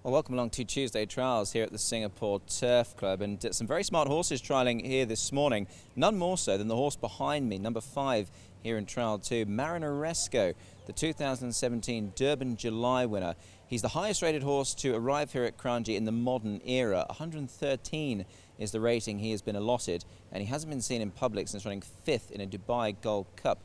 Well, welcome along to Tuesday trials here at the Singapore Turf Club, and some very smart horses trialling here this morning. None more so than the horse behind me, number 5 here in trial 2, Marinaresco, the 2017 Durban July winner. He's the highest rated horse to arrive here at Kranji in the modern era. 113 is the rating he has been allotted, and he hasn't been seen in public since running 5th in a Dubai Gold Cup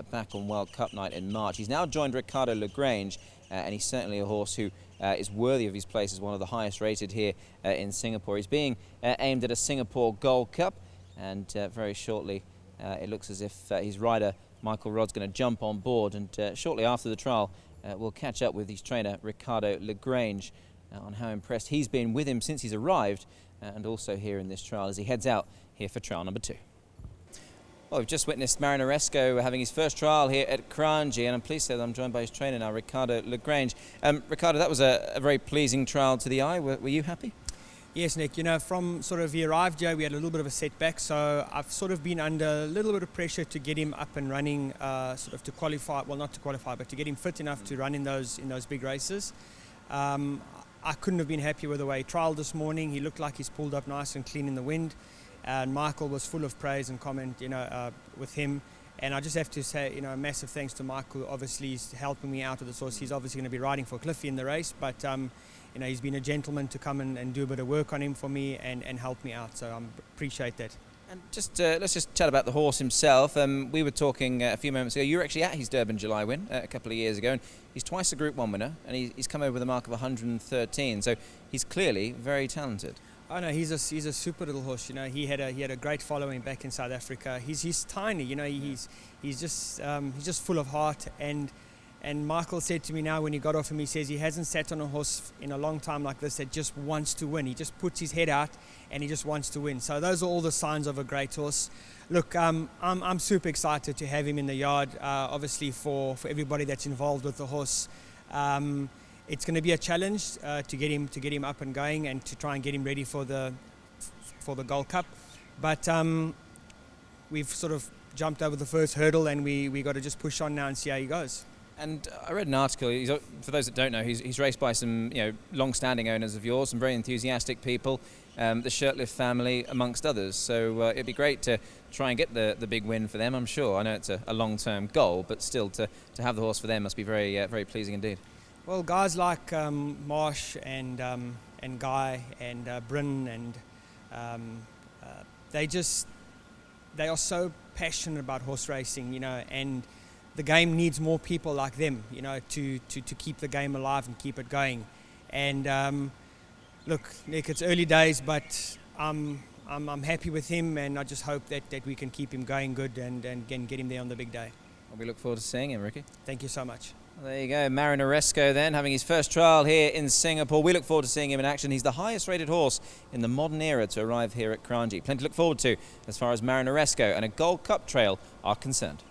back on World Cup night in March. He's now joined Ricardo Lagrange, and he's certainly a horse who is worthy of his place as one of the highest rated here in Singapore. He's being aimed at a Singapore Gold Cup, and very shortly it looks as if his rider Michael Rod's going to jump on board, and shortly after the trial we'll catch up with his trainer Ricardo Lagrange on how impressed he's been with him since he's arrived, and also here in this trial as he heads out here for trial number 2. Well, we've just witnessed Marinaresco having his first trial here at Kranji, and I'm pleased to say that I'm joined by his trainer now, Ricardo Lagrange. Ricardo, that was a very pleasing trial to the eye. Were you happy? Yes, Nick. You know, from sort of he arrived here, we had a little bit of a setback, so I've sort of been under a little bit of pressure to get him up and running, sort of to qualify. Well, not to qualify, but to get him fit enough to run in those big races. I couldn't have been happier with the way he trialled this morning. He looked like he's pulled up nice and clean in the wind. And Michael was full of praise and comment, with him. And I just have to say, massive thanks to Michael. Obviously, he's helping me out with this horse. He's obviously going to be riding for Cliffy in the race, but he's been a gentleman to come and do a bit of work on him for me and help me out. So I appreciate that. And just let's just chat about the horse himself. We were talking a few moments ago. You were actually at his Durban July win a couple of years ago, and he's twice a Group 1 winner, and he's come over with a mark of 113. So he's clearly very talented. Oh no, he's a super little horse. He had a great following back in South Africa. He's tiny. He's just full of heart. And Michael said to me now when he got off him, he says he hasn't sat on a horse in a long time like this that just wants to win. He just puts his head out and he just wants to win. So those are all the signs of a great horse. Look, I'm super excited to have him in the yard. Obviously for everybody that's involved with the horse. It's going to be a challenge to get him up and going and to try and get him ready for the Gold Cup. But we've sort of jumped over the first hurdle, and we got to just push on now and see how he goes. And I read an article. For those that don't know, he's raced by some long-standing owners of yours, some very enthusiastic people, the Shirtlift family amongst others. So it'd be great to try and get the big win for them. I'm sure. I know it's a long-term goal, but still to have the horse for them must be very very pleasing indeed. Well, guys like Marsh and Guy and Bryn and they are so passionate about horse racing, and the game needs more people like them, to keep the game alive and keep it going. And look, Nick, it's early days, but I'm happy with him, and I just hope that we can keep him going good and get him there on the big day. Well, we look forward to seeing him, Ricky. Thank you so much. Well, there you go, Marinaresco then, having his first trial here in Singapore. We look forward to seeing him in action. He's the highest rated horse in the modern era to arrive here at Kranji. Plenty to look forward to as far as Marinaresco and a Gold Cup trail are concerned.